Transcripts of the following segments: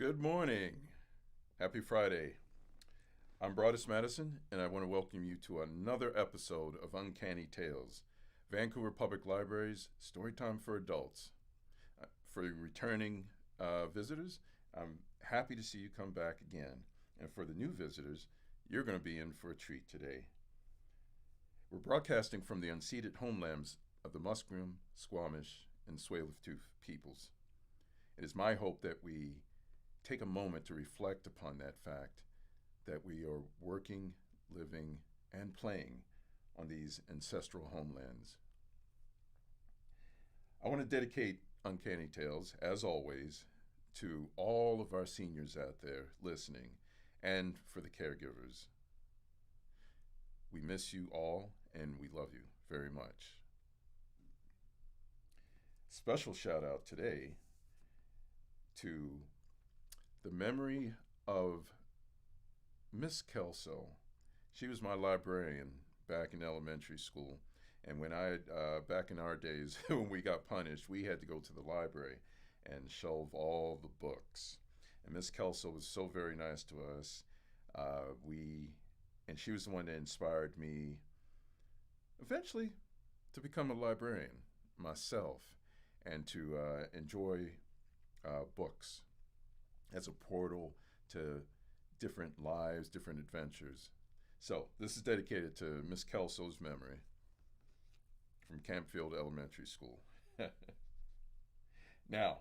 Good morning. Happy Friday. I'm Broadus Madison, and I want to welcome you to another episode of Uncanny Tales, Vancouver Public Library's Storytime for Adults. For returning visitors, I'm happy to see you come back again. And for the new visitors, you're going to be in for a treat today. We're broadcasting from the unceded homelands of the Musqueam, Squamish, and Tsleil-Waututh peoples. It is my hope that we take a moment to reflect upon that fact that we are working, living, and playing on these ancestral homelands. I want to dedicate Uncanny Tales, as always, to all of our seniors out there listening and for the caregivers. We miss you all and we love you very much. Special shout out today to the memory of Miss Kelso. She was my librarian back in elementary school. And when back in our days, when we got punished, we had to go to the library and shelve all the books. And Miss Kelso was so very nice to us. And she was the one that inspired me eventually to become a librarian myself and to enjoy books as a portal to different lives, different adventures. So this is dedicated to Miss Kelso's memory from Campfield Elementary School. Now,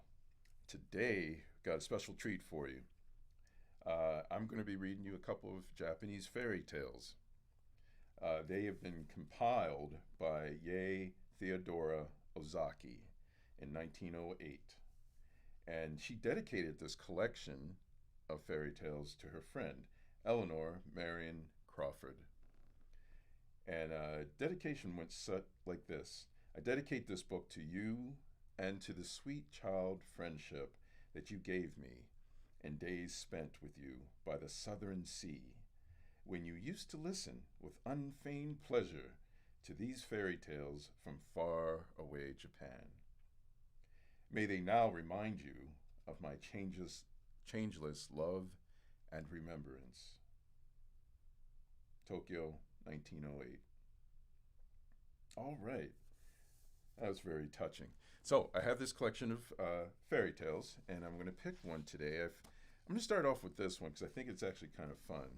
today, got a special treat for you. I'm going to be reading you a couple of Japanese fairy tales. They have been compiled by Yei Theodora Ozaki in 1908. And she dedicated this collection of fairy tales to her friend, Eleanor Marion Crawford. And dedication went like this. I dedicate this book to you and to the sweet child friendship that you gave me in days spent with you by the southern sea, when you used to listen with unfeigned pleasure to these fairy tales from far away Japan. May they now remind you of my changeless love and remembrance. Tokyo, 1908. All right. That was very touching. So I have this collection of fairy tales, and I'm going to pick one today. I'm going to start off with this one because I think it's actually kind of fun.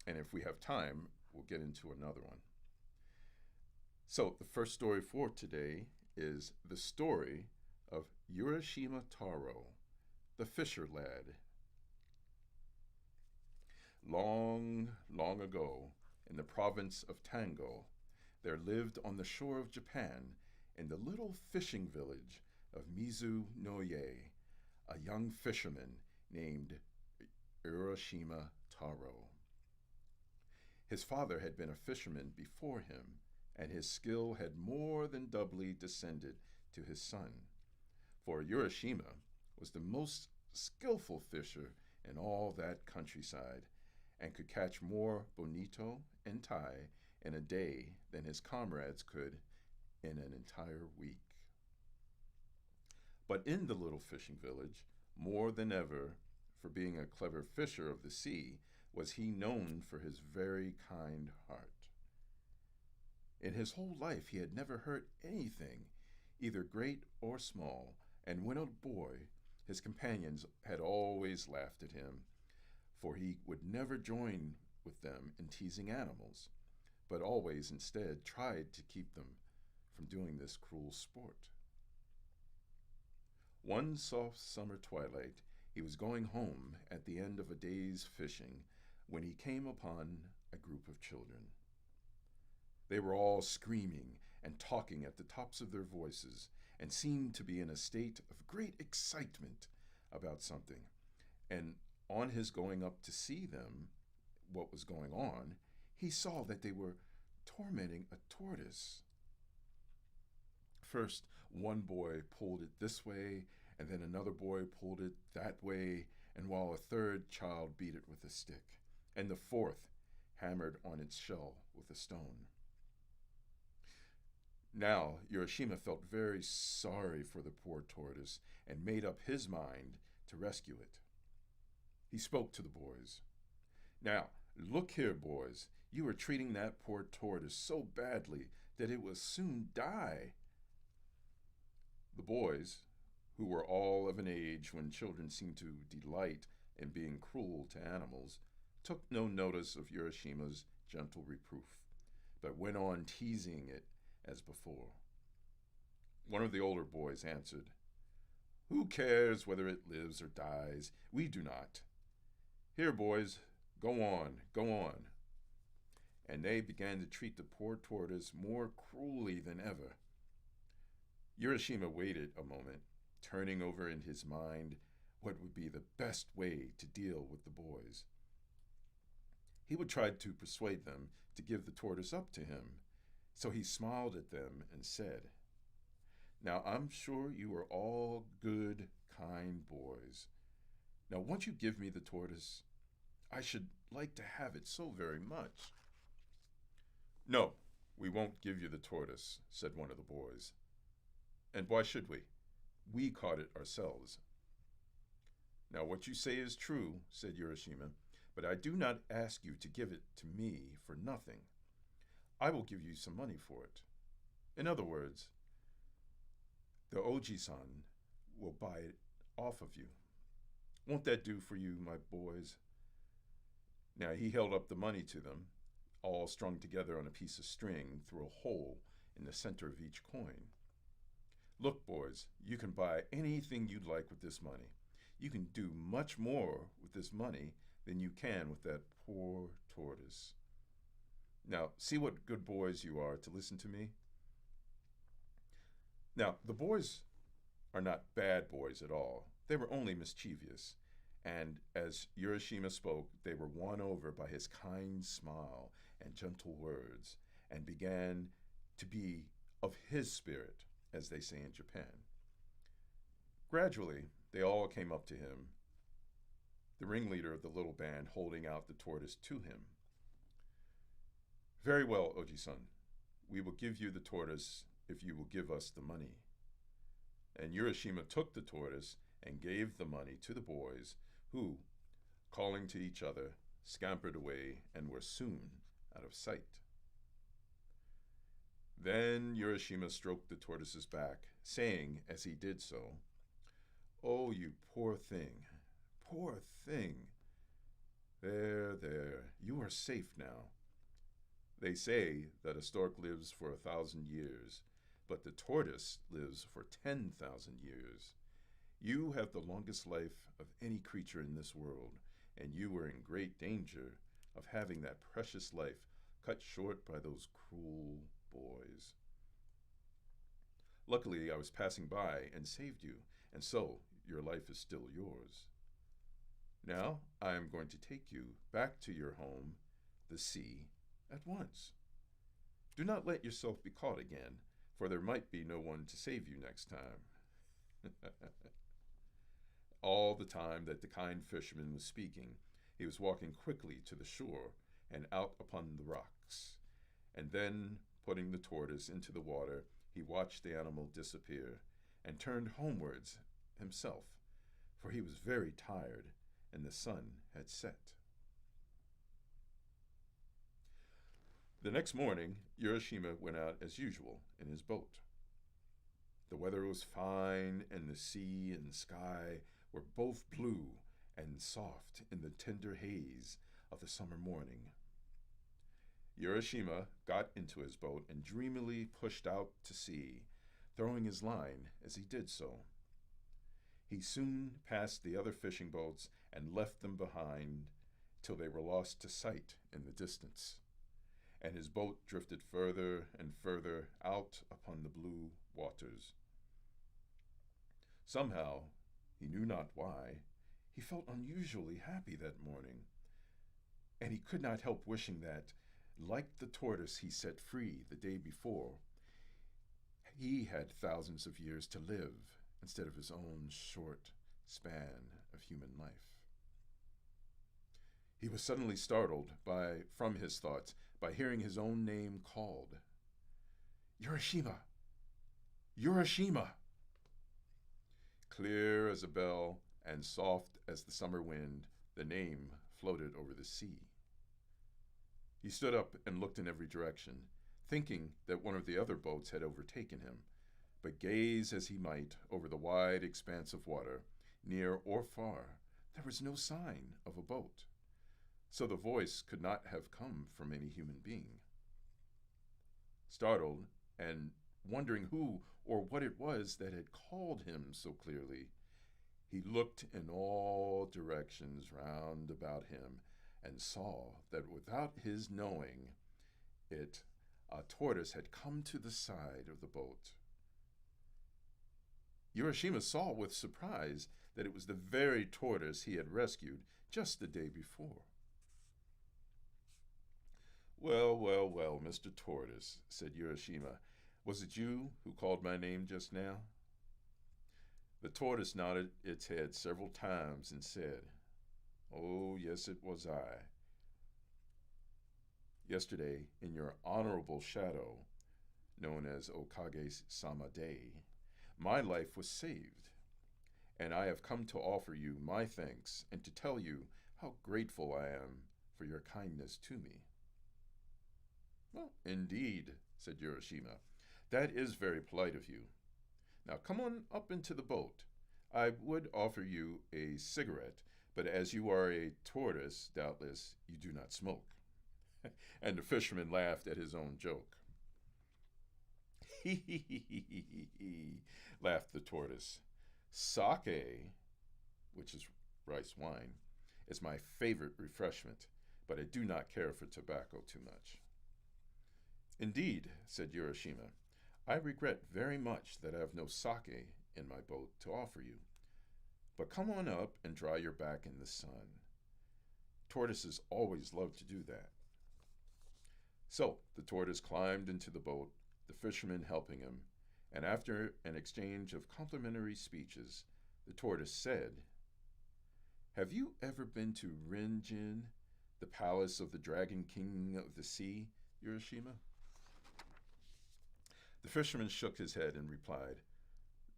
And if we have time, we'll get into another one. So the first story for today is the story of Urashima Taro, the fisher lad. Long, long ago, in the province of Tango, there lived on the shore of Japan, in the little fishing village of Mizu no Ye, a young fisherman named Urashima Taro. His father had been a fisherman before him, and his skill had more than doubly descended to his son. For Urashima was the most skillful fisher in all that countryside, and could catch more bonito and tai in a day than his comrades could in an entire week. But in the little fishing village, more than ever, for being a clever fisher of the sea, was he known for his very kind heart. In his whole life he had never hurt anything, either great or small, and when a boy, his companions had always laughed at him, for he would never join with them in teasing animals, but always instead tried to keep them from doing this cruel sport. One soft summer twilight, he was going home at the end of a day's fishing when he came upon a group of children. They were all screaming and talking at the tops of their voices and seemed to be in a state of great excitement about something. And on his going up to see them, what was going on, he saw that they were tormenting a tortoise. First, one boy pulled it this way, and then another boy pulled it that way, and while a third child beat it with a stick, and the fourth hammered on its shell with a stone. Now, Urashima felt very sorry for the poor tortoise and made up his mind to rescue it. He spoke to the boys. Now, look here, boys. You are treating that poor tortoise so badly that it will soon die. The boys, who were all of an age when children seem to delight in being cruel to animals, took no notice of Urashima's gentle reproof, but went on teasing it as before. One of the older boys answered, "Who cares whether it lives or dies? We do not. Here, boys, go on, go on." And they began to treat the poor tortoise more cruelly than ever. Urashima waited a moment, turning over in his mind what would be the best way to deal with the boys. He would try to persuade them to give the tortoise up to him, so he smiled at them and said, "Now I'm sure you are all good, kind boys. Now won't you give me the tortoise? I should like to have it so very much." "No, we won't give you the tortoise," said one of the boys. "And why should we? We caught it ourselves." "Now what you say is true," said Urashima, "but I do not ask you to give it to me for nothing. I will give you some money for it. In other words, the Oji-san will buy it off of you. Won't that do for you, my boys?" Now he held up the money to them, all strung together on a piece of string through a hole in the center of each coin. "Look, boys, you can buy anything you'd like with this money. You can do much more with this money than you can with that poor tortoise. Now, see what good boys you are to listen to me." Now, the boys are not bad boys at all. They were only mischievous. And as Urashima spoke, they were won over by his kind smile and gentle words, and began to be of his spirit, as they say in Japan. Gradually, they all came up to him, the ringleader of the little band holding out the tortoise to him. "Very well, Oji-san. We will give you the tortoise if you will give us the money." And Urashima took the tortoise and gave the money to the boys, who, calling to each other, scampered away and were soon out of sight. Then Urashima stroked the tortoise's back, saying as he did so, "Oh, you poor thing, poor thing. There, there, you are safe now. They say that a stork lives for 1,000 years, but the tortoise lives for 10,000 years. You have the longest life of any creature in this world, and you were in great danger of having that precious life cut short by those cruel boys. Luckily, I was passing by and saved you, and so your life is still yours. Now I am going to take you back to your home, the sea, at once. Do not let yourself be caught again, for there might be no one to save you next time." All the time that the kind fisherman was speaking, he was walking quickly to the shore and out upon the rocks, and then, putting the tortoise into the water, he watched the animal disappear and turned homewards himself, for he was very tired and the sun had set. The next morning, Urashima went out as usual in his boat. The weather was fine, and the sea and sky were both blue and soft in the tender haze of the summer morning. Urashima got into his boat and dreamily pushed out to sea, throwing his line as he did so. He soon passed the other fishing boats and left them behind till they were lost to sight in the distance, and his boat drifted further and further out upon the blue waters. Somehow, he knew not why, he felt unusually happy that morning, and he could not help wishing that, like the tortoise he set free the day before, he had thousands of years to live instead of his own short span of human life. He was suddenly startled from his thoughts by hearing his own name called. "Urashima! Urashima!" Clear as a bell, and soft as the summer wind, the name floated over the sea. He stood up and looked in every direction, thinking that one of the other boats had overtaken him, but gaze as he might over the wide expanse of water, near or far, there was no sign of a boat, so the voice could not have come from any human being. Startled, and wondering who or what it was that had called him so clearly, he looked in all directions round about him and saw that without his knowing it, a tortoise had come to the side of the boat. Urashima saw with surprise that it was the very tortoise he had rescued just the day before. "Well, well, well, Mr. Tortoise," said Urashima, "was it you who called my name just now?" The tortoise nodded its head several times and said, "Oh, yes, it was I. Yesterday, in your honorable shadow, known as Okage-sama Day, my life was saved, and I have come to offer you my thanks and to tell you how grateful I am for your kindness to me." "Well, indeed," said Urashima, "that is very polite of you. Now come on up into the boat. I would offer you a cigarette, but as you are a tortoise, doubtless you do not smoke." And the fisherman laughed at his own joke. "Hee hee hee hee hee hee hee," laughed the tortoise. "Sake, which is rice wine, is my favorite refreshment, but I do not care for tobacco too much." "Indeed," said Urashima, "I regret very much that I have no sake in my boat to offer you. But come on up and dry your back in the sun. Tortoises always love to do that." So the tortoise climbed into the boat, the fisherman helping him, and after an exchange of complimentary speeches, the tortoise said, "Have you ever been to Rinjin, the palace of the Dragon King of the Sea, Urashima?" The fisherman shook his head and replied,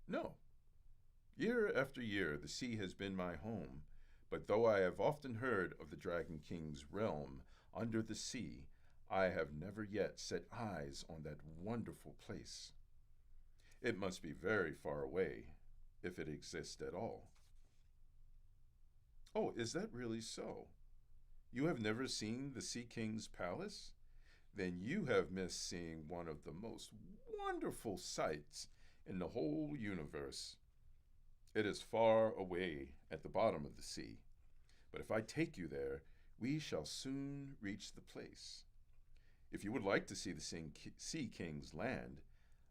"No. Year after year the sea has been my home, but though I have often heard of the Dragon King's realm under the sea, I have never yet set eyes on that wonderful place. It must be very far away, if it exists at all." "Oh, is that really so? You have never seen the Sea King's palace? Then you have missed seeing one of the most wonderful sights in the whole universe. It is far away at the bottom of the sea, but if I take you there, we shall soon reach the place. If you would like to see the Sea King's land,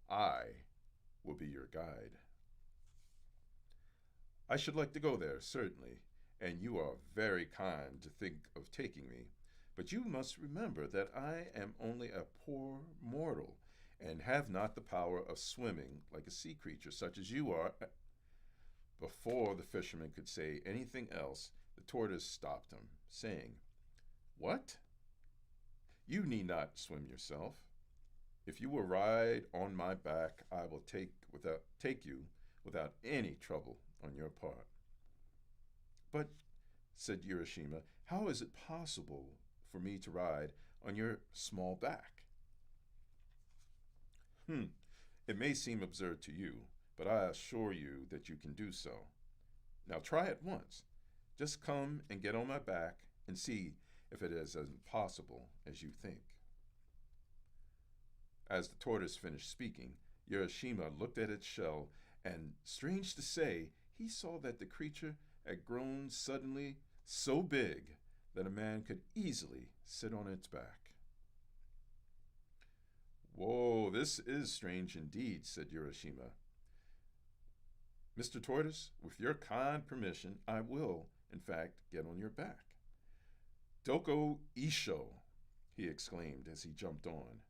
I will be your guide." "I should like to go there, certainly, and you are very kind to think of taking me, but you must remember that I am only a poor mortal and have not the power of swimming like a sea creature such as you are." Before the fisherman could say anything else, the tortoise stopped him, saying, "What? You need not swim yourself. If you will ride on my back, I will take you without any trouble on your part." "But," said Urashima, "how is it possible for me to ride on your small back?" It may seem absurd to you, but I assure you that you can do so. Now try it once. Just come and get on my back and see if it is as impossible as you think." As the tortoise finished speaking, Urashima looked at its shell, and, strange to say, he saw that the creature had grown suddenly so big that a man could easily sit on its back. "Whoa, this is strange indeed," said Urashima. "Mr. Tortoise, with your kind permission, I will, in fact, get on your back." "Doko Isho," he exclaimed as he jumped on,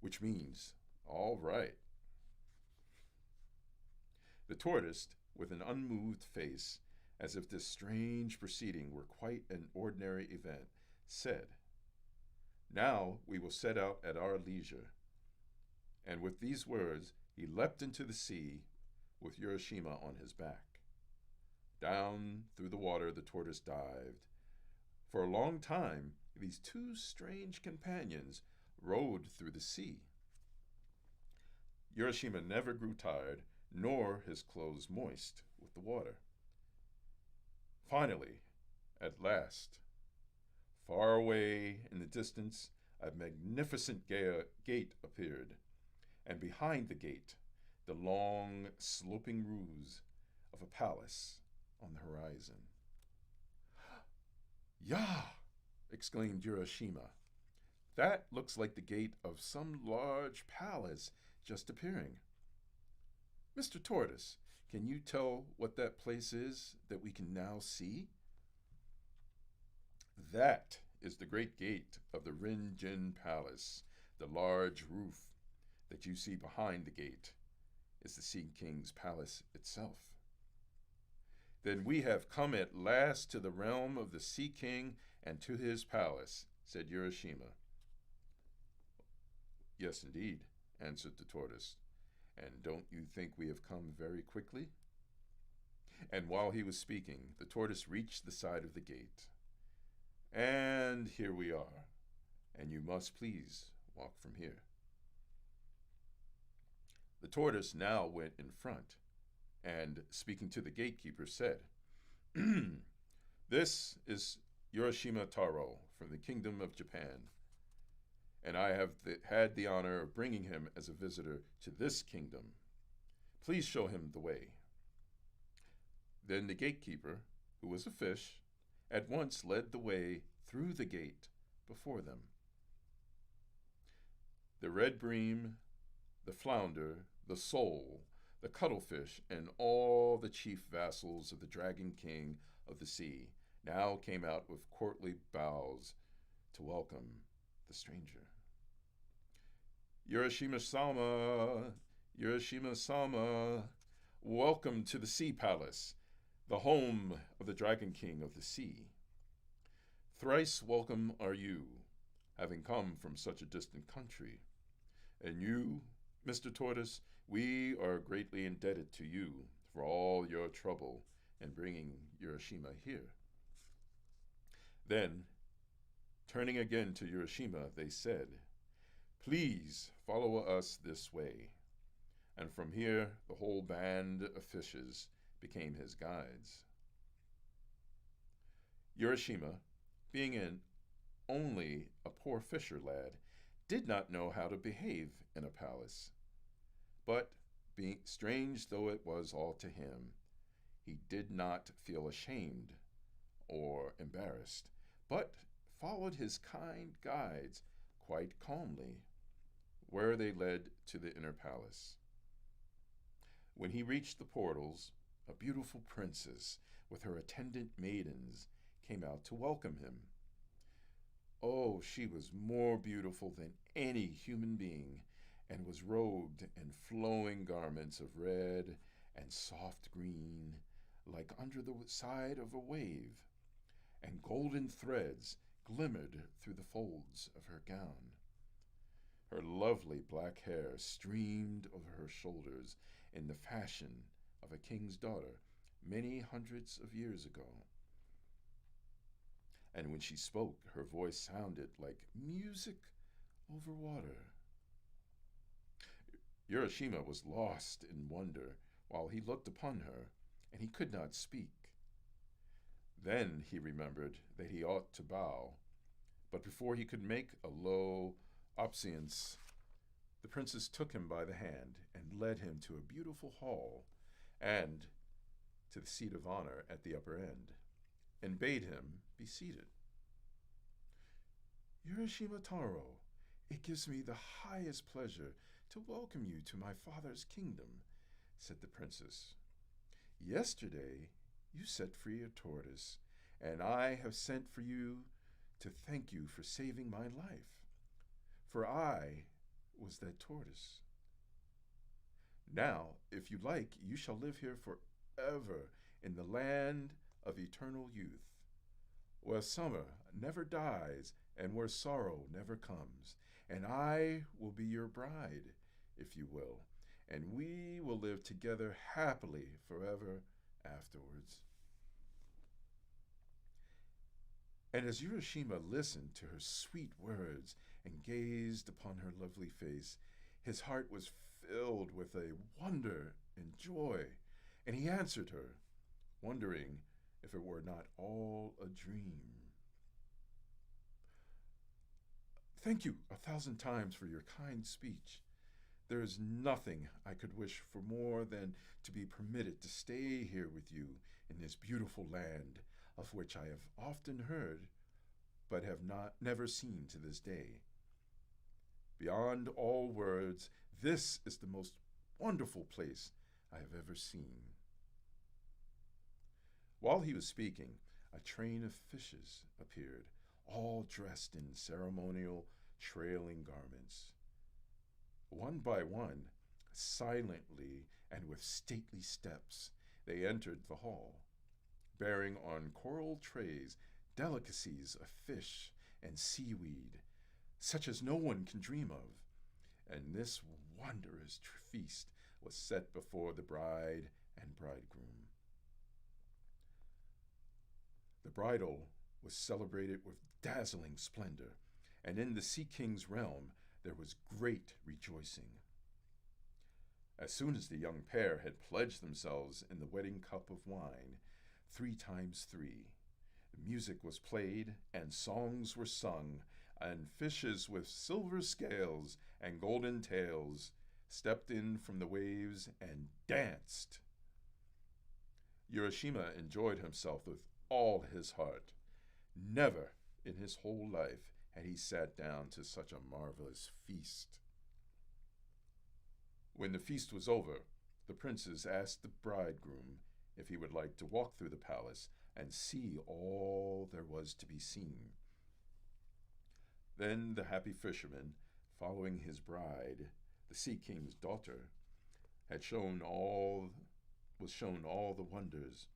which means, "all right." The tortoise, with an unmoved face, as if this strange proceeding were quite an ordinary event, said, "Now we will set out at our leisure." And with these words, he leapt into the sea with Urashima on his back. Down through the water the tortoise dived. For a long time, these two strange companions rowed through the sea. Urashima never grew tired, nor his clothes moist with the water. Finally, at last, far away in the distance, a magnificent gate appeared, and behind the gate, the long, sloping roofs of a palace on the horizon. "Yah!" exclaimed Urashima. "That looks like the gate of some large palace just appearing. Mr. Tortoise, can you tell what that place is that we can now see?" "That is the great gate of the Rin-Jin Palace. The large roof that you see behind the gate is the Sea King's palace itself." "Then we have come at last to the realm of the Sea King and to his palace," said Urashima. "Yes, indeed," answered the tortoise. "And don't you think we have come very quickly?" And while he was speaking, the tortoise reached the side of the gate. "And here we are, and you must please walk from here." The tortoise now went in front, and speaking to the gatekeeper said, "This is Urashima Taro from the Kingdom of Japan, and I have had the honor of bringing him as a visitor to this kingdom. Please show him the way." Then the gatekeeper, who was a fish, at once led the way through the gate before them. The red bream, the flounder, the sole, the cuttlefish, and all the chief vassals of the Dragon King of the sea now came out with courtly bows to welcome the stranger. "Urashima-sama, Urashima-sama, welcome to the Sea Palace, the home of the Dragon King of the sea. Thrice welcome are you, having come from such a distant country. And you, Mr. Tortoise, we are greatly indebted to you for all your trouble in bringing Urashima here." Then, turning again to Urashima, they said, "Please follow us this way." And from here, the whole band of fishes became his guides. Urashima, being only a poor fisher lad, did not know how to behave in a palace. But, being strange though it was all to him, he did not feel ashamed or embarrassed, but followed his kind guides quite calmly, where they led to the inner palace. When he reached the portals, a beautiful princess with her attendant maidens came out to welcome him. Oh, she was more beautiful than any human being, and was robed in flowing garments of red and soft green, like under the side of a wave, and golden threads glimmered through the folds of her gown. Her lovely black hair streamed over her shoulders in the fashion of a king's daughter many hundreds of years ago. And when she spoke, her voice sounded like music over water. Urashima was lost in wonder while he looked upon her, and he could not speak. Then he remembered that he ought to bow, but before he could make a low obeisance, the princess took him by the hand and led him to a beautiful hall and to the seat of honor at the upper end, and bade him be seated. "Urashima Taro, it gives me the highest pleasure to welcome you to my father's kingdom," said the princess. "Yesterday you set free a tortoise, and I have sent for you to thank you for saving my life, for I was that tortoise. Now, if you like, you shall live here forever in the land of eternal youth, where summer never dies and where sorrow never comes, and I will be your bride, if you will, and we will live together happily forever afterwards." And as Urashima listened to her sweet words and gazed upon her lovely face, his heart was filled with a wonder and joy, and he answered her, wondering if it were not all a dream. Thank you 1,000 times for your kind speech. There is nothing I could wish for more than to be permitted to stay here with you in this beautiful land, of which I have often heard, but have never seen to this day. Beyond all words, this is the most wonderful place I have ever seen. While he was speaking, a train of fishes appeared, all dressed in ceremonial, trailing garments. One by one, silently and with stately steps, they entered the hall, bearing on coral trays delicacies of fish and seaweed, such as no one can dream of. And this wondrous feast was set before the bride and bridegroom. The bridal was celebrated with dazzling splendor, and in the Sea King's realm there was great rejoicing. As soon as the young pair had pledged themselves in the wedding cup of wine, 3 times 3, music was played and songs were sung, and fishes with silver scales and golden tails stepped in from the waves and danced. Urashima enjoyed himself with all his heart. Never in his whole life had he sat down to such a marvelous feast. When the feast was over, the princes asked the bridegroom if he would like to walk through the palace and see all there was to be seen. Then the happy fisherman, following his bride, the Sea King's daughter, was shown all the wonders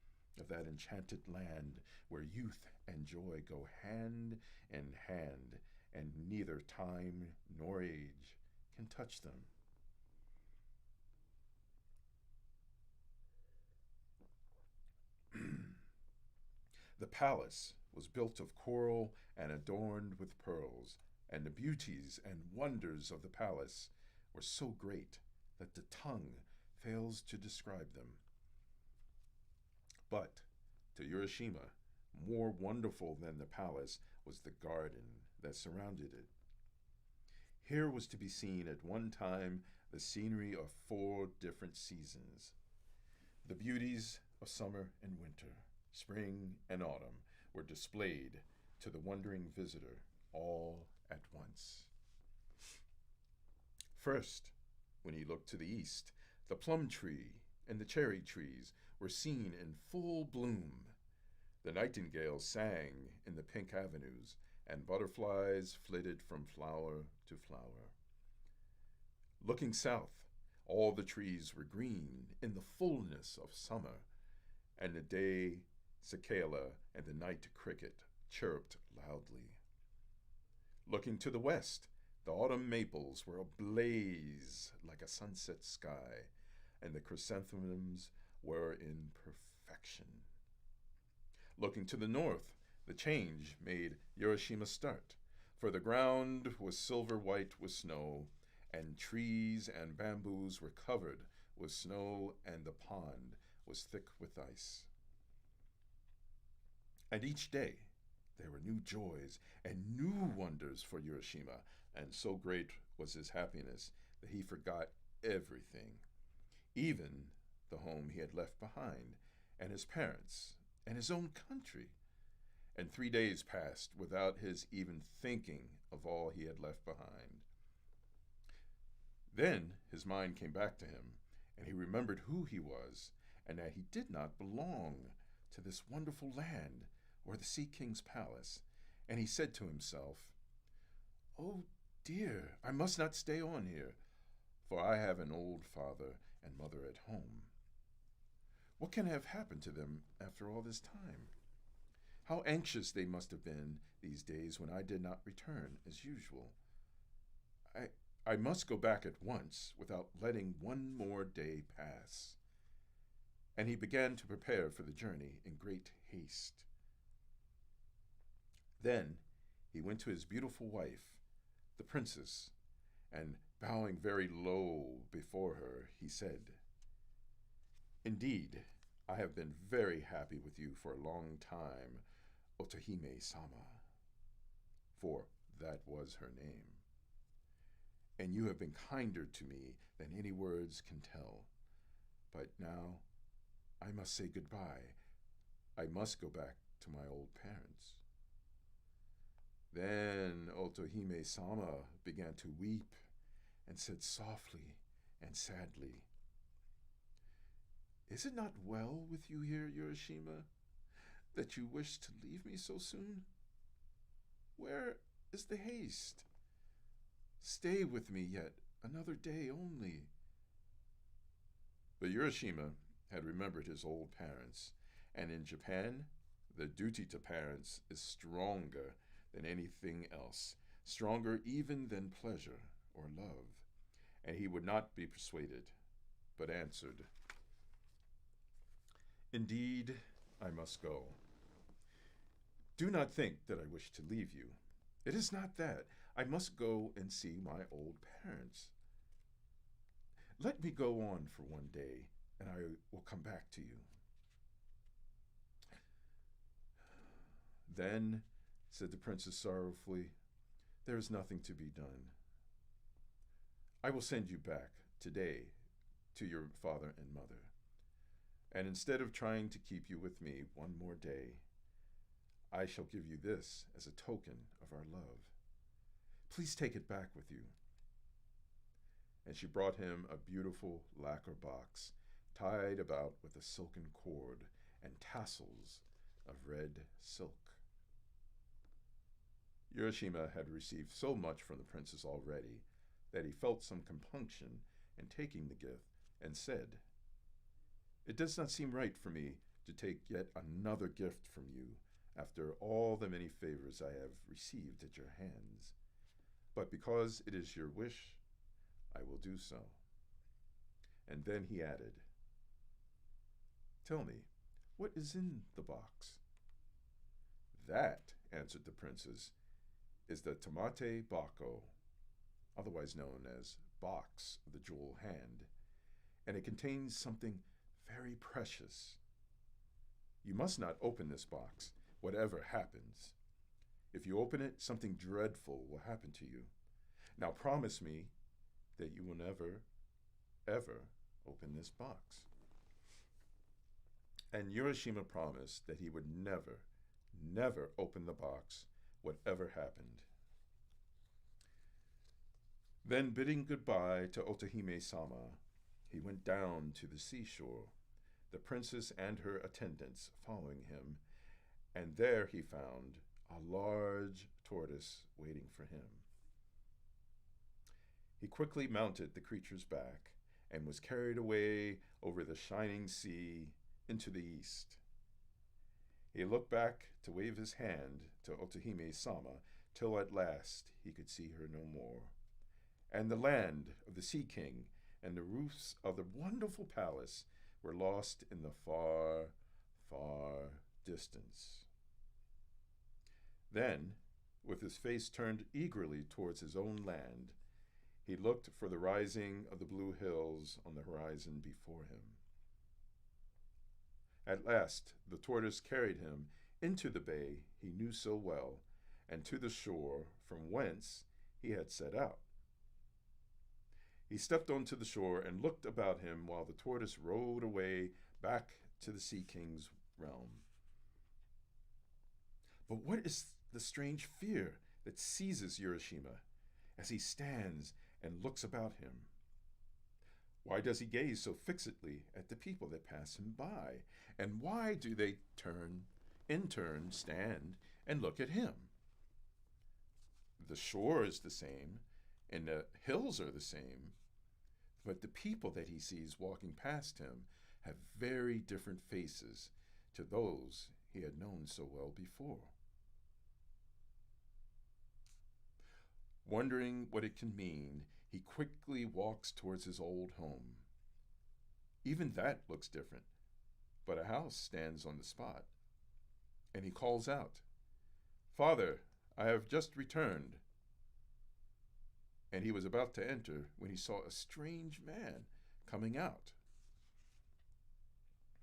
of that enchanted land where youth and joy go hand in hand, and neither time nor age can touch them. The palace was built of coral and adorned with pearls, and the beauties and wonders of the palace were so great that the tongue fails to describe them. But to Urashima, more wonderful than the palace was the garden that surrounded it. Here was to be seen at one time the scenery of 4 different seasons, the beauties of summer and winter, spring and autumn were displayed to the wondering visitor all at once. First, when he looked to the east, the plum tree and the cherry trees were seen in full bloom. The nightingales sang in the pink avenues, and butterflies flitted from flower to flower. Looking south, all the trees were green in the fullness of summer, and the day cicala and the night cricket chirped loudly. Looking to the west, the autumn maples were ablaze like a sunset sky, and the chrysanthemums were in perfection. Looking to the north, the change made Urashima start, for the ground was silver white with snow, and trees and bamboos were covered with snow, and the pond was thick with ice. And each day there were new joys and new wonders for Urashima, and so great was his happiness that he forgot everything, even the home he had left behind, and his parents, and his own country. And 3 days passed without his even thinking of all he had left behind. Then his mind came back to him, and he remembered who he was, and that he did not belong to this wonderful land or the Sea King's palace, and he said to himself, "Oh dear, I must not stay on here, for I have an old father and mother at home. What can have happened to them after all this time? How anxious they must have been these days when I did not return as usual. I must go back at once without letting one more day pass." And he began to prepare for the journey in great haste. Then he went to his beautiful wife, the princess, and bowing very low before her, he said, "Indeed, I have been very happy with you for a long time, Otohime-sama," for that was her name. "And you have been kinder to me than any words can tell. But now I must say goodbye. I must go back to my old parents." Then Otohime-sama began to weep and said softly and sadly, "Is it not well with you here, Urashima, that you wish to leave me so soon? Where is the haste? Stay with me yet another day only." But Urashima had remembered his old parents, and in Japan, the duty to parents is stronger than anything else, stronger even than pleasure or love, and he would not be persuaded, but answered, "Indeed, I must go. Do not think that I wish to leave you. It is not that. I must go and see my old parents. Let me go on for one day, and I will come back to you." "Then," said the princess sorrowfully, "there is nothing to be done. I will send you back today to your father and mother. And instead of trying to keep you with me one more day, I shall give you this as a token of our love. Please take it back with you." And she brought him a beautiful lacquer box tied about with a silken cord and tassels of red silk. Urashima had received so much from the princess already that he felt some compunction in taking the gift and said, "It does not seem right for me to take yet another gift from you after all the many favors I have received at your hands. But because it is your wish, I will do so." And then he added, "Tell me, what is in the box?" "That," answered the princess, "is the Tamate Bako, otherwise known as Box of the Jewel Hand, and it contains something very precious. You must not open this box, whatever happens. If you open it, something dreadful will happen to you. Now promise me that you will never, ever open this box." And Urashima promised that he would never, never open the box, whatever happened. Then, bidding goodbye to Otohime-sama, he went down to the seashore, the princess and her attendants following him, and there he found a large tortoise waiting for him. He quickly mounted the creature's back and was carried away over the shining sea into the east. He looked back to wave his hand to Otohime-sama till at last he could see her no more, and the land of the Sea King and the roofs of the wonderful palace were lost in the far, far distance. Then, with his face turned eagerly towards his own land, he looked for the rising of the blue hills on the horizon before him. At last, the tortoise carried him into the bay he knew so well, and to the shore from whence he had set out. He stepped onto the shore and looked about him while the tortoise rowed away back to the Sea King's realm. But what is the strange fear that seizes Urashima as he stands and looks about him? Why does he gaze so fixedly at the people that pass him by? And why do they in turn, stand and look at him? The shore is the same, and the hills are the same, but the people that he sees walking past him have very different faces to those he had known so well before. Wondering what it can mean, he quickly walks towards his old home. Even that looks different, but a house stands on the spot, and he calls out, Father, I have just returned. And he was about to enter when he saw a strange man coming out.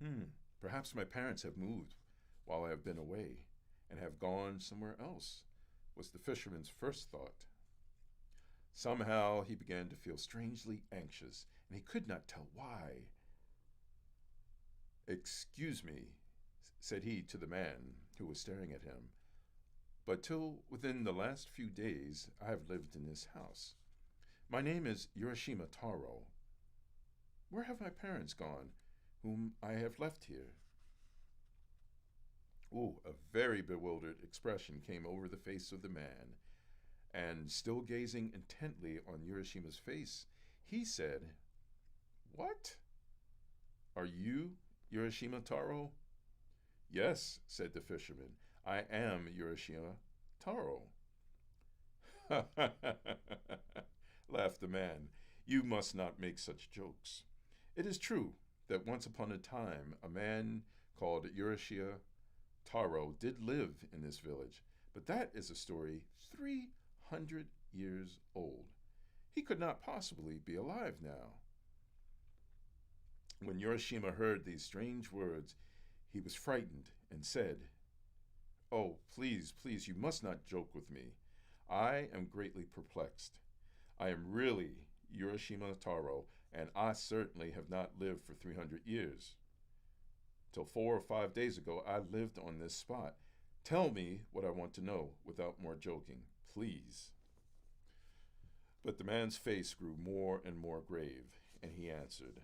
Hmm, perhaps my parents have moved while I have been away and have gone somewhere else, was the fisherman's first thought. Somehow he began to feel strangely anxious, and he could not tell why. Excuse me, said he to the man who was staring at him, but till within the last few days I have lived in this house. My name is Urashima Taro. Where have my parents gone, whom I have left here? Ooh, a very bewildered expression came over the face of the man, and still gazing intently on Urashima's face, he said, What? Are you Urashima Taro? Yes, said the fisherman, I am Urashima Taro. Laughed the man. You must not make such jokes. It is true that once upon a time a man called Urashima Taro did live in this village, but that is a story 300 years old. He could not possibly be alive now. When Urashima heard these strange words, he was frightened and said, Oh, please, please, you must not joke with me. I am greatly perplexed. I am really Urashima Taro, and I certainly have not lived for 300 years. Till 4 or 5 days ago, I lived on this spot. Tell me what I want to know without more joking, please. But the man's face grew more and more grave, and he answered,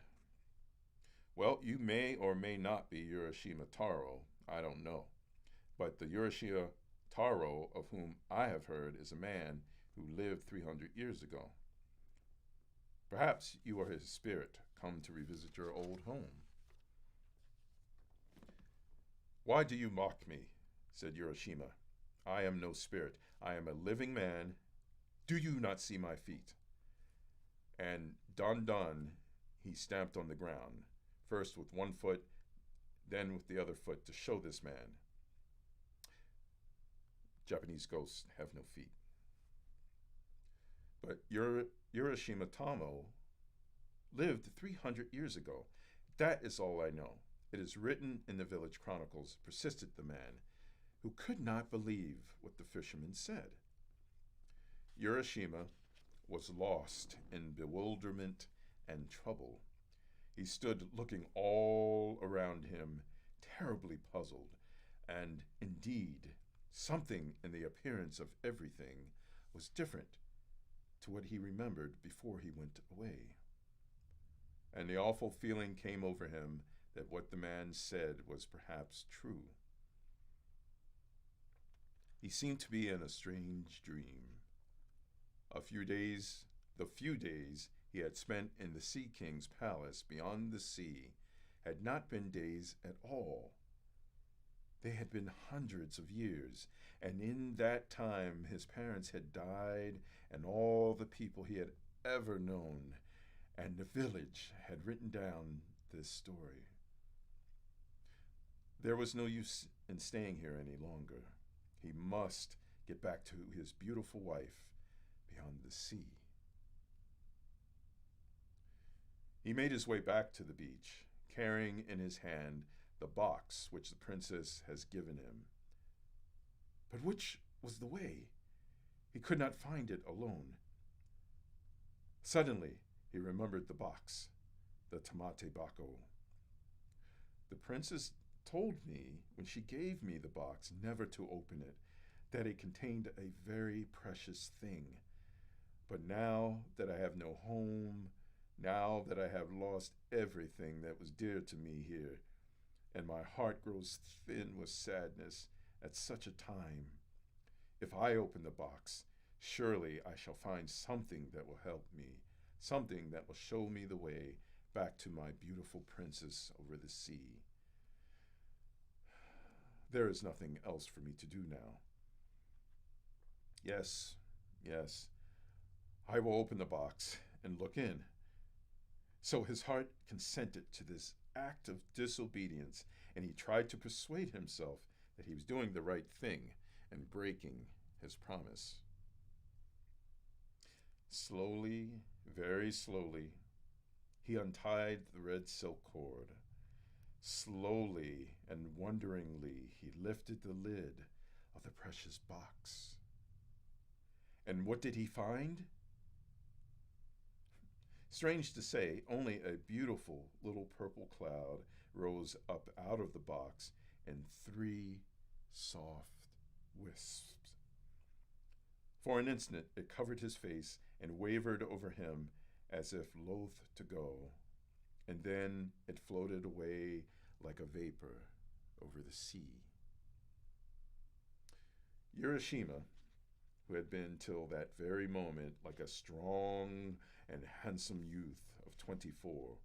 Well, you may or may not be Urashima Taro, I don't know. But the Urashima Taro of whom I have heard is a man who lived 300 years ago. Perhaps you are his spirit, come to revisit your old home. Why do you mock me? Said Urashima. I am no spirit. I am a living man. Do you not see my feet? And don, he stamped on the ground, first with one foot, then with the other foot to show this man. Japanese ghosts have no feet. But Urashima Taro lived 300 years ago. That is all I know. It is written in the village chronicles, persisted the man, who could not believe what the fisherman said. Urashima was lost in bewilderment and trouble. He stood looking all around him, terribly puzzled, and indeed, something in the appearance of everything was different to what he remembered before he went away. And the awful feeling came over him that what the man said was perhaps true. He seemed to be in a strange dream. The few days he had spent in the Sea King's palace beyond the sea had not been days at all. They had been hundreds of years, and in that time his parents had died, and all the people he had ever known, and the village had written down this story. There was no use in staying here any longer. He must get back to his beautiful wife beyond the sea. He made his way back to the beach, carrying in his hand the box which the princess has given him. But which was the way? He could not find it alone. Suddenly, he remembered the box, the tamate bako. The princess told me, when she gave me the box, never to open it, that it contained a very precious thing. But now that I have no home, now that I have lost everything that was dear to me here, and my heart grows thin with sadness at such a time, if I open the box, surely I shall find something that will help me, something that will show me the way back to my beautiful princess over the sea. There is nothing else for me to do now. Yes, I will open the box and look in. So his heart consented to this act of disobedience, and he tried to persuade himself that he was doing the right thing, and breaking his promise. Slowly, very slowly, he untied the red silk cord. Slowly and wonderingly, he lifted the lid of the precious box. And what did he find? Strange to say, only a beautiful little purple cloud rose up out of the box in 3 soft wisps. For an instant, it covered his face and wavered over him as if loath to go, and then it floated away like a vapor over the sea. Urashima, who had been till that very moment like a strong and handsome youth of 24,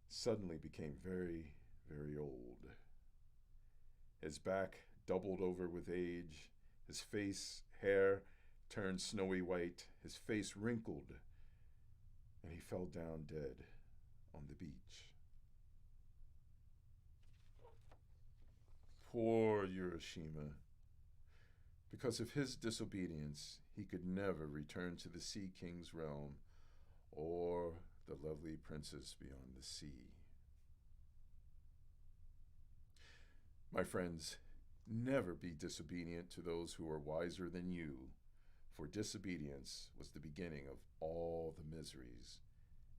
suddenly became very, very old. His back doubled over with age, his hair turned snowy white, his face wrinkled, and he fell down dead on the beach. Poor Urashima. Because of his disobedience, he could never return to the Sea King's realm or the lovely princess beyond the sea. My friends, never be disobedient to those who are wiser than you, for disobedience was the beginning of all the miseries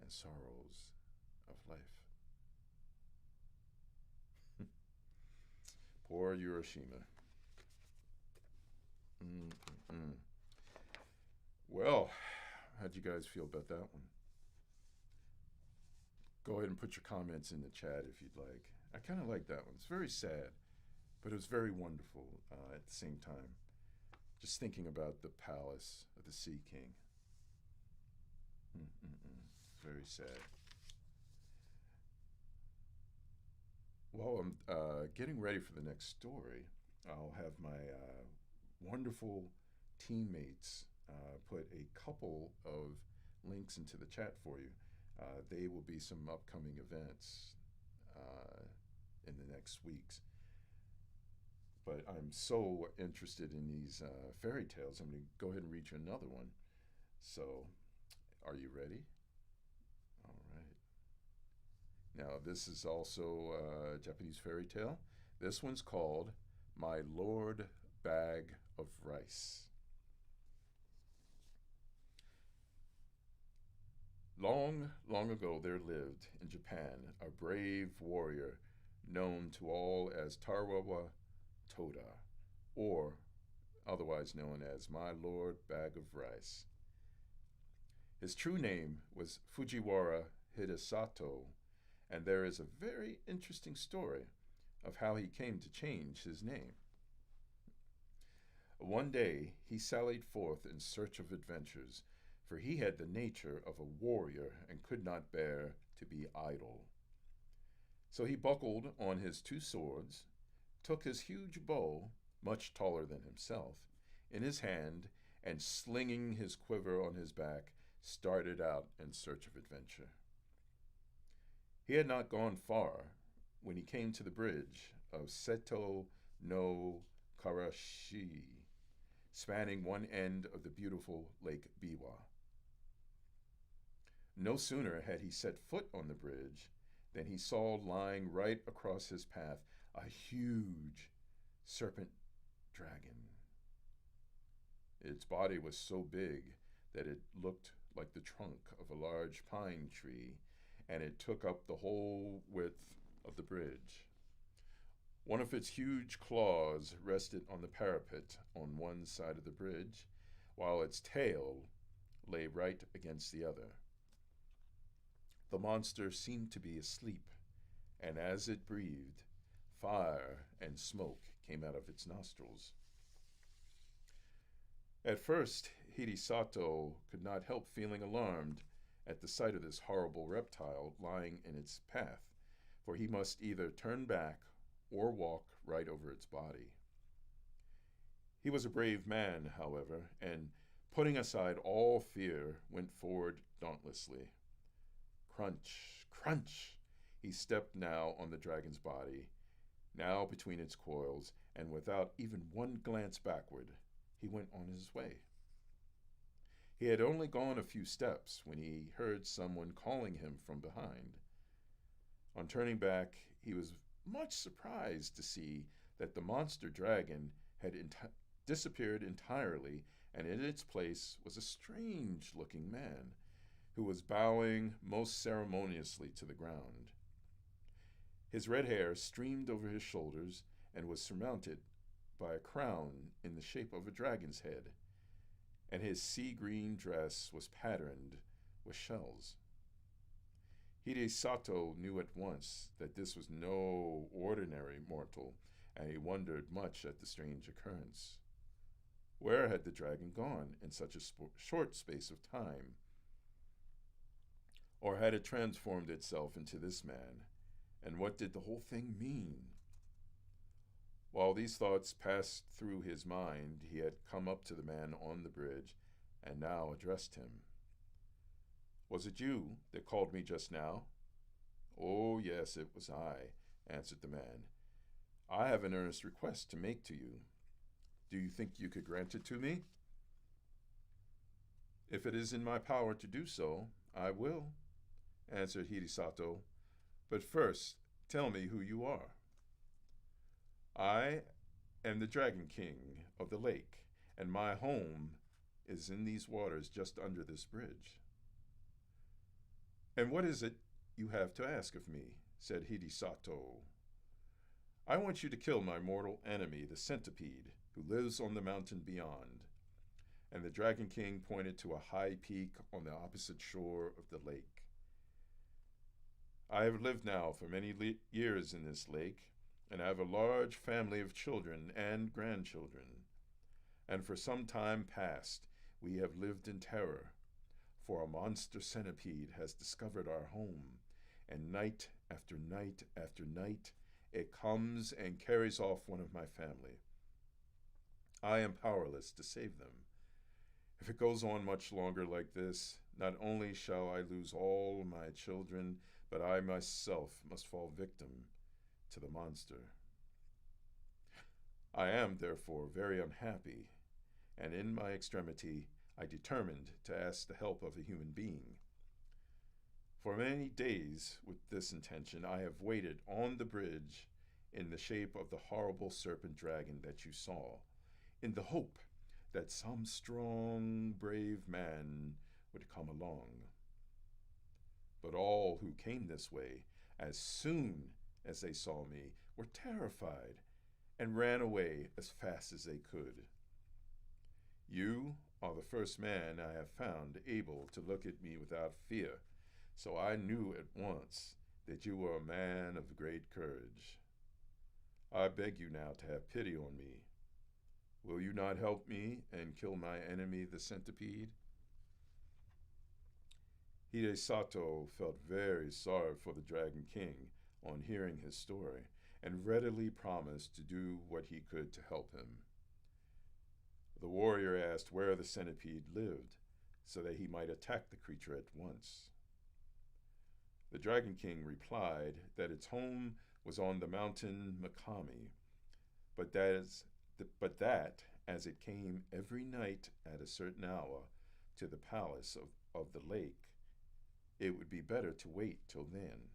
and sorrows of life. Poor Urashima. Well, how'd you guys feel about that one? Go ahead and put your comments in the chat if you'd like. I kind of like that one. It's very sad, but it was very wonderful at the same time. Just thinking about the palace of the Sea King. Very sad. While I'm getting ready for the next story, I'll have my wonderful teammates put a couple of links into the chat for you. They will be some upcoming events in the next weeks. But I'm so interested in these fairy tales. I'm going to go ahead and read you another one. So, are you ready? All right. Now, this is also a Japanese fairy tale. This one's called My Lord Bag of Rice. Long, long ago there lived in Japan a brave warrior known to all as Tarawa Toda, or otherwise known as My Lord Bag of Rice. His true name was Fujiwara Hidesato, and there is a very interesting story of how he came to change his name. One day he sallied forth in search of adventures, for he had the nature of a warrior and could not bear to be idle. So he buckled on his 2 swords, took his huge bow, much taller than himself, in his hand, and slinging his quiver on his back, started out in search of adventure. He had not gone far when he came to the bridge of Seto no Karashi, spanning one end of the beautiful Lake Biwa. No sooner had he set foot on the bridge than he saw lying right across his path a huge serpent dragon. Its body was so big that it looked like the trunk of a large pine tree, and it took up the whole width of the bridge. One of its huge claws rested on the parapet on one side of the bridge, while its tail lay right against the other. The monster seemed to be asleep, and as it breathed, fire and smoke came out of its nostrils. At first, Hidesato could not help feeling alarmed at the sight of this horrible reptile lying in its path, for he must either turn back or walk right over its body. He was a brave man, however, and putting aside all fear, went forward dauntlessly. Crunch, crunch, he stepped now on the dragon's body, Now between its coils, and without even one glance backward, he went on his way. He had only gone a few steps when he heard someone calling him from behind. On turning back, he was much surprised to see that the monster dragon had disappeared entirely, and in its place was a strange looking man who was bowing most ceremoniously to the ground. His red hair streamed over his shoulders and was surmounted by a crown in the shape of a dragon's head, and his sea green dress was patterned with shells. Hidesato knew at once that this was no ordinary mortal, and he wondered much at the strange occurrence. Where had the dragon gone in such a short space of time? Or had it transformed itself into this man? And what did the whole thing mean? While these thoughts passed through his mind, he had come up to the man on the bridge and now addressed him. "Was it you that called me just now?" "Oh, yes, it was I," answered the man. "I have an earnest request to make to you. Do you think you could grant it to me?" "If it is in my power to do so, I will," answered Hidesato. "But first, tell me who you are." "I am the Dragon King of the lake, and my home is in these waters just under this bridge." "And what is it you have to ask of me?" said Hidesato. "I want you to kill my mortal enemy, the centipede, who lives on the mountain beyond." And the Dragon King pointed to a high peak on the opposite shore of the lake. "I have lived now for many years in this lake, and I have a large family of children and grandchildren. And for some time past, we have lived in terror, for a monster centipede has discovered our home, and night after night after night, it comes and carries off one of my family. I am powerless to save them. If it goes on much longer like this, not only shall I lose all my children, but I myself must fall victim to the monster. I am, therefore, very unhappy, and in my extremity I determined to ask the help of a human being. For many days, with this intention, I have waited on the bridge in the shape of the horrible serpent dragon that you saw, in the hope that some strong, brave man would come along. But all who came this way, as soon as they saw me, were terrified and ran away as fast as they could. You are the first man I have found able to look at me without fear, so I knew at once that you were a man of great courage. I beg you now to have pity on me. Will you not help me and kill my enemy, the centipede?" Hidesato felt very sorry for the Dragon King on hearing his story, and readily promised to do what he could to help him. The warrior asked where the centipede lived, so that he might attack the creature at once. The Dragon King replied that its home was on the mountain Makami, but that as it came every night at a certain hour to the palace of the lake, it would be better to wait till then.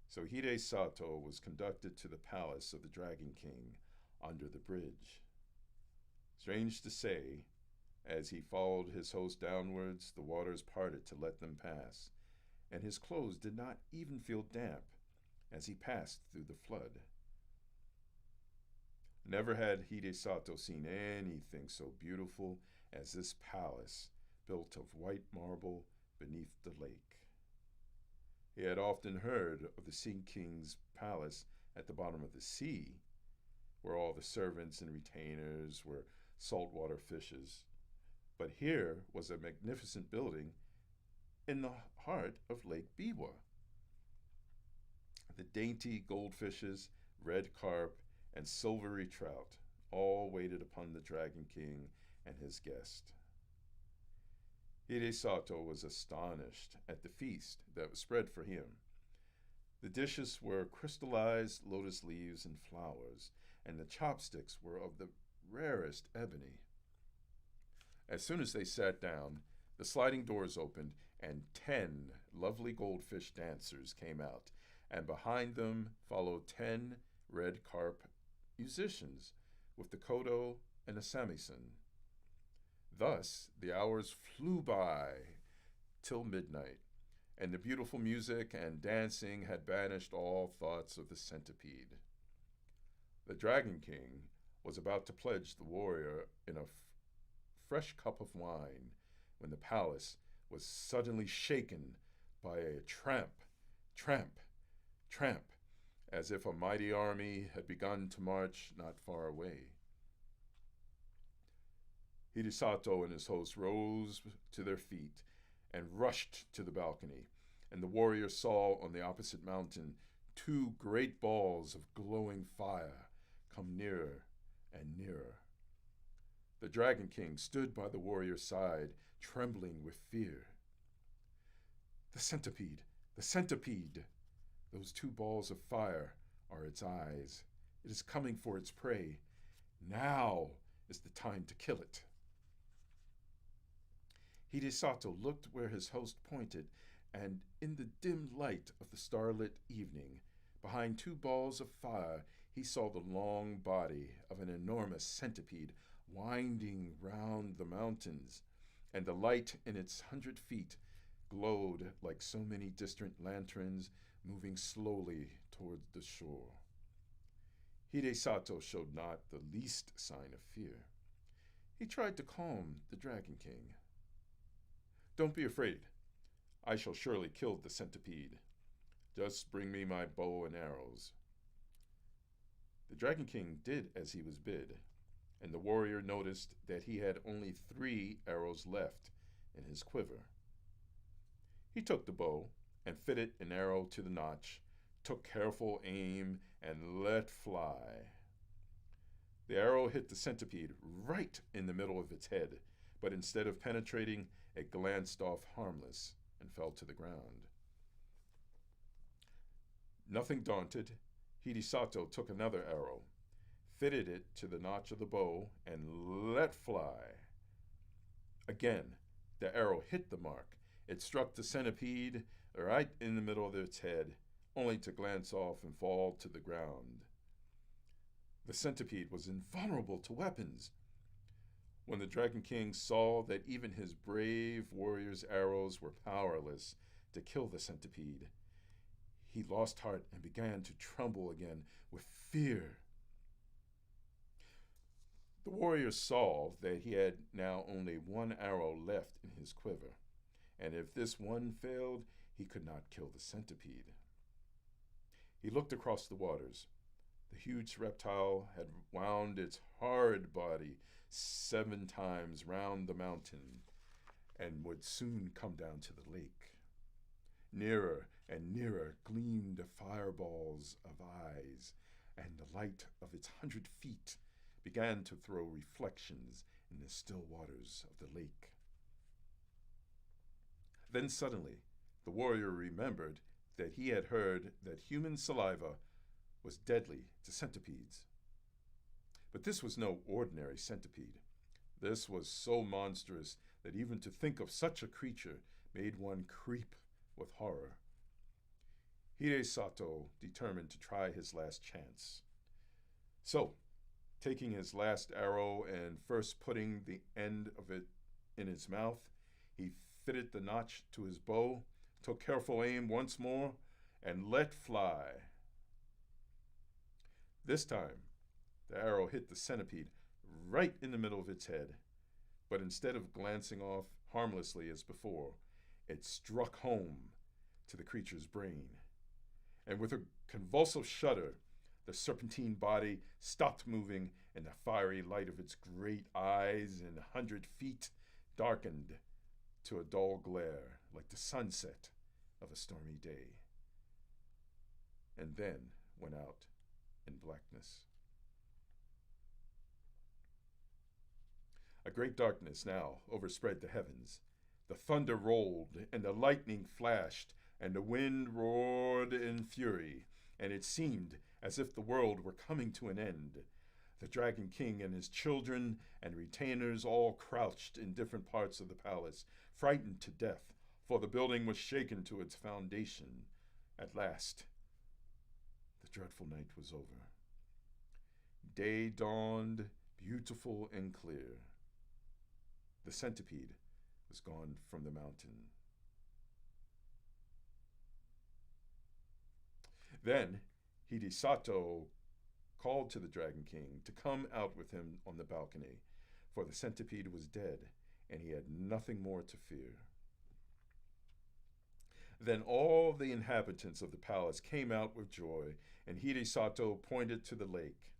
So Hidesato was conducted to the palace of the Dragon King under the bridge. Strange to say, as he followed his host downwards, the waters parted to let them pass, and his clothes did not even feel damp as he passed through the flood. Never had Hidesato seen anything so beautiful as this palace built of white marble beneath the lake. He had often heard of the Sea King's palace at the bottom of the sea, where all the servants and retainers were saltwater fishes. But here was a magnificent building in the heart of Lake Biwa. The dainty goldfishes, red carp, and silvery trout all waited upon the Dragon King and his guest. Hidesato was astonished at the feast that was spread for him. The dishes were crystallized lotus leaves and flowers, and the chopsticks were of the rarest ebony. As soon as they sat down, the sliding doors opened, and 10 lovely goldfish dancers came out, and behind them followed 10 red carp musicians with the koto and the samisen. Thus, the hours flew by till midnight, and the beautiful music and dancing had banished all thoughts of the centipede. The Dragon King was about to pledge the warrior in a fresh cup of wine when the palace was suddenly shaken by a tramp, tramp, tramp, as if a mighty army had begun to march not far away. Hidesato and his host rose to their feet and rushed to the balcony, and the warrior saw on the opposite mountain 2 great balls of glowing fire come nearer and nearer. The Dragon King stood by the warrior's side, trembling with fear. The centipede, the centipede! Those 2 balls of fire are its eyes. It is coming for its prey. Now is the time to kill it. Hidesato looked where his host pointed, and in the dim light of the starlit evening, behind 2 balls of fire, he saw the long body of an enormous centipede winding round the mountains, and the light in its 100 feet glowed like so many distant lanterns moving slowly toward the shore. Hidesato showed not the least sign of fear. He tried to calm the Dragon King. "Don't be afraid. I shall surely kill the centipede. Just bring me my bow and arrows." The Dragon King did as he was bid, and the warrior noticed that he had only 3 arrows left in his quiver. He took the bow and fitted an arrow to the notch, took careful aim, and let fly. The arrow hit the centipede right in the middle of its head, but instead of penetrating, it glanced off harmless and fell to the ground. Nothing daunted, Hidesato took another arrow, fitted it to the notch of the bow, and let fly. Again, the arrow hit the mark. It struck the centipede right in the middle of its head, only to glance off and fall to the ground. The centipede was invulnerable to weapons. When the Dragon King saw that even his brave warrior's arrows were powerless to kill the centipede, he lost heart and began to tremble again with fear. The warrior saw that he had now only 1 arrow left in his quiver, and if this one failed, he could not kill the centipede. He looked across the waters. The huge reptile had wound its horrid body 7 times round the mountain and would soon come down to the lake. Nearer and nearer gleamed the fireballs of eyes, and the light of its 100 feet began to throw reflections in the still waters of the lake. Then suddenly, the warrior remembered that he had heard that human saliva was deadly to centipedes. But this was no ordinary centipede. This was so monstrous that even to think of such a creature made one creep with horror. Hidesato determined to try his last chance. So, taking his last arrow and first putting the end of it in his mouth, he fitted the notch to his bow, took careful aim once more, and let fly. This time, the arrow hit the centipede right in the middle of its head, but instead of glancing off harmlessly as before, it struck home to the creature's brain. And with a convulsive shudder, the serpentine body stopped moving, and the fiery light of its great eyes and 100 feet darkened to a dull glare like the sunset of a stormy day, and then went out in blackness. A great darkness now overspread the heavens. The thunder rolled and the lightning flashed. and the wind roared in fury, and it seemed as if the world were coming to an end. The Dragon King and his children and retainers all crouched in different parts of the palace, frightened to death, for the building was shaken to its foundation. At last, the dreadful night was over. Day dawned, beautiful and clear. The centipede was gone from the mountain. Then Hidesato called to the Dragon King to come out with him on the balcony, for the centipede was dead, and he had nothing more to fear. Then all the inhabitants of the palace came out with joy, and Hidesato pointed to the lake.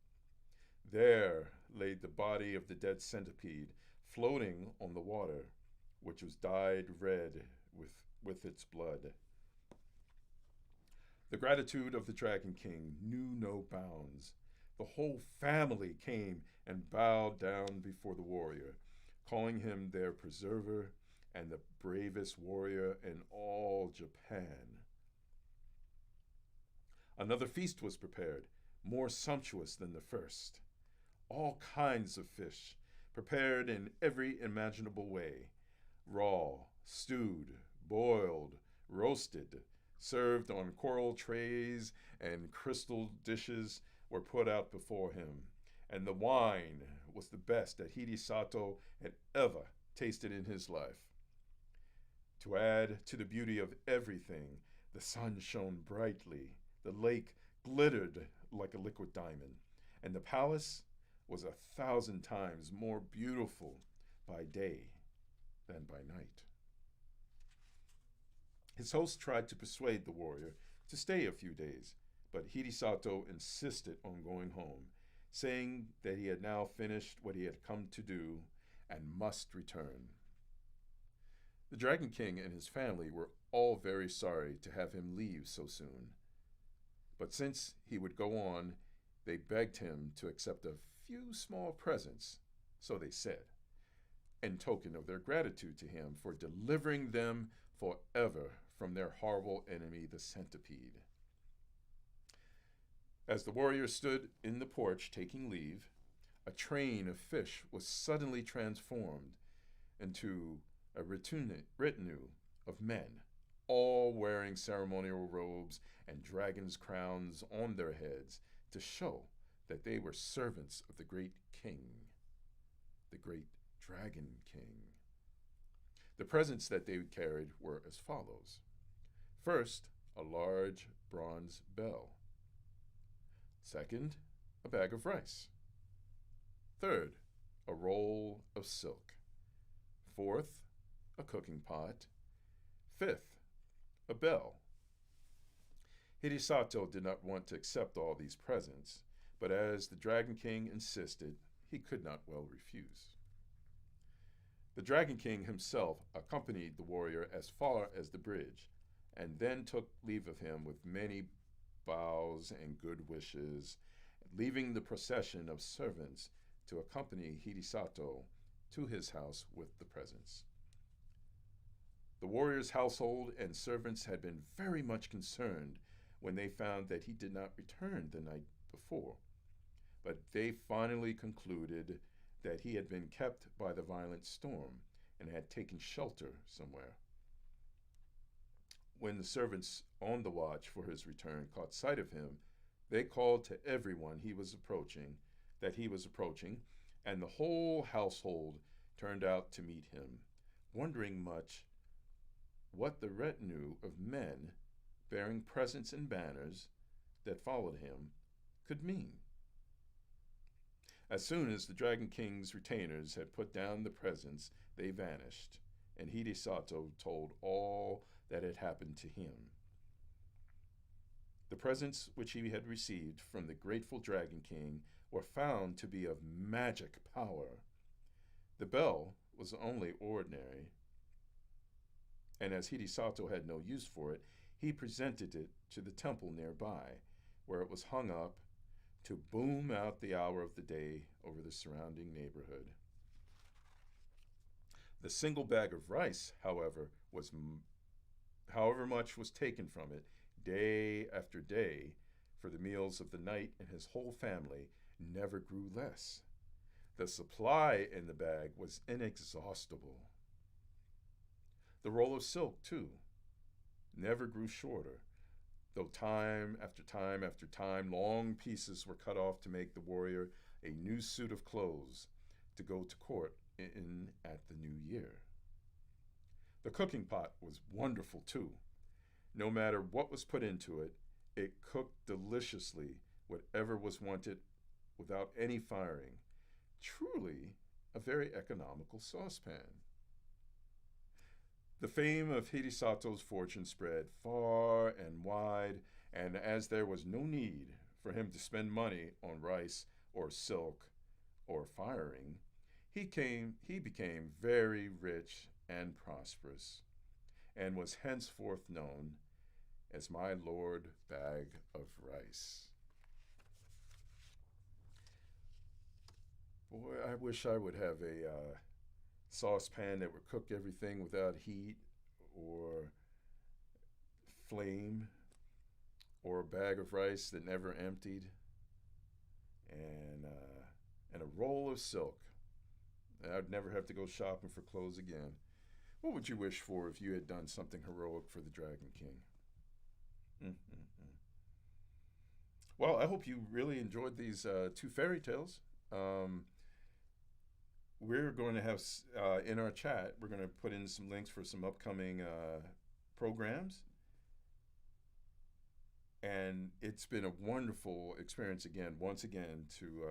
There lay the body of the dead centipede, floating on the water, which was dyed red with its blood. The gratitude of the Dragon King knew no bounds. The whole family came and bowed down before the warrior, calling him their preserver and the bravest warrior in all Japan. Another feast was prepared, more sumptuous than the first. All kinds of fish, prepared in every imaginable way, raw, stewed, boiled, roasted, served on coral trays and crystal dishes, were put out before him, and the wine was the best that Hidesato had ever tasted in his life. To add to the beauty of everything, the sun shone brightly, the lake glittered like a liquid diamond, and the palace was 1,000 times more beautiful by day than by night. His host tried to persuade the warrior to stay a few days, but Hidesato insisted on going home, saying that he had now finished what he had come to do and must return. The Dragon King and his family were all very sorry to have him leave so soon. But since he would go on, they begged him to accept a few small presents, so they said, in token of their gratitude to him for delivering them forever from their horrible enemy, the centipede. As the warrior stood in the porch taking leave, a train of fish was suddenly transformed into a retinue of men, all wearing ceremonial robes and dragon's crowns on their heads to show that they were servants of the great king, the great Dragon King. The presents that they carried were as follows. First, a large bronze bell. Second, a bag of rice. Third, a roll of silk. Fourth, a cooking pot. Fifth, a bell. Hidesato did not want to accept all these presents, but as the Dragon King insisted, he could not well refuse. The Dragon King himself accompanied the warrior as far as the bridge, and then took leave of him with many bows and good wishes, leaving the procession of servants to accompany Hidesato to his house with the presents. The warrior's household and servants had been very much concerned when they found that he did not return the night before, but they finally concluded that he had been kept by the violent storm and had taken shelter somewhere. When the servants on the watch for his return caught sight of him, they called to everyone that he was approaching, and the whole household turned out to meet him, wondering much what the retinue of men bearing presents and banners that followed him could mean. As soon as the Dragon King's retainers had put down the presents, they vanished, and Hidesato told all that had happened to him. The presents which he had received from the grateful Dragon King were found to be of magic power. The bell was only ordinary, and as Hidesato had no use for it, he presented it to the temple nearby, where it was hung up to boom out the hour of the day over the surrounding neighborhood. The single bag of rice, however, was however much was taken from it, day after day, for the meals of the night, and his whole family never grew less. The supply in the bag was inexhaustible. The roll of silk, too, never grew shorter, though time after time after time, long pieces were cut off to make the warrior a new suit of clothes to go to court in at the new year. The cooking pot was wonderful, too. No matter what was put into it, it cooked deliciously whatever was wanted without any firing. Truly a very economical saucepan. The fame of Hirisato's fortune spread far and wide, and as there was no need for him to spend money on rice or silk or firing, he became very rich and prosperous, and was henceforth known as my Lord Bag of Rice. Boy, I wish I would have a saucepan that would cook everything without heat or flame, or a bag of rice that never emptied, and a roll of silk. I'd never have to go shopping for clothes again. What would you wish for if you had done something heroic for the Dragon King? Mm-hmm. Well, I hope you really enjoyed these two fairy tales. We're going to have in our chat, we're going to put in some links for some upcoming programs. And it's been a wonderful experience once again, to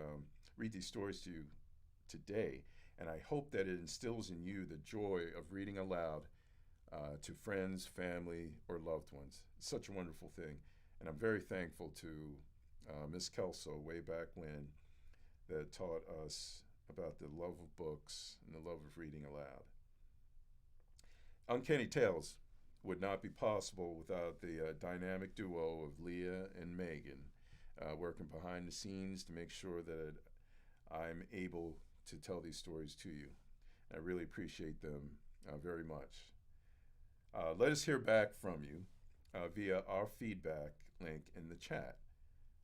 read these stories to you today. And I hope that it instills in you the joy of reading aloud to friends, family, or loved ones. It's such a wonderful thing. And I'm very thankful to Miss Kelso way back when, that taught us about the love of books and the love of reading aloud. Uncanny Tales would not be possible without the dynamic duo of Leah and Megan, working behind the scenes to make sure that I'm able to tell these stories to you. I really appreciate them very much. Let us hear back from you via our feedback link in the chat,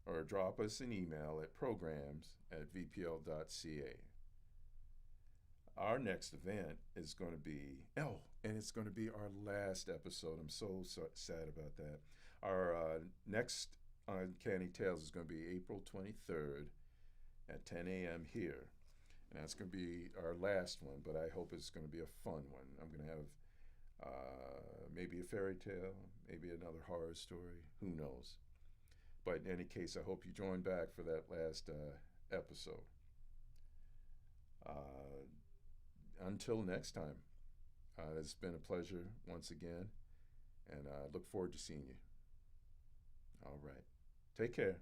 or drop us an email at programs@vpl.ca. Our next event is going to be, and it's going to be our last episode. I'm so sad about that. Our next Uncanny Tales is going to be April 23rd at 10 a.m. here. And that's going to be our last one, but I hope it's going to be a fun one. I'm going to have maybe a fairy tale, maybe another horror story, who knows. But in any case, I hope you join back for that last episode. Until next time, it's been a pleasure once again, and I look forward to seeing you. All right. Take care.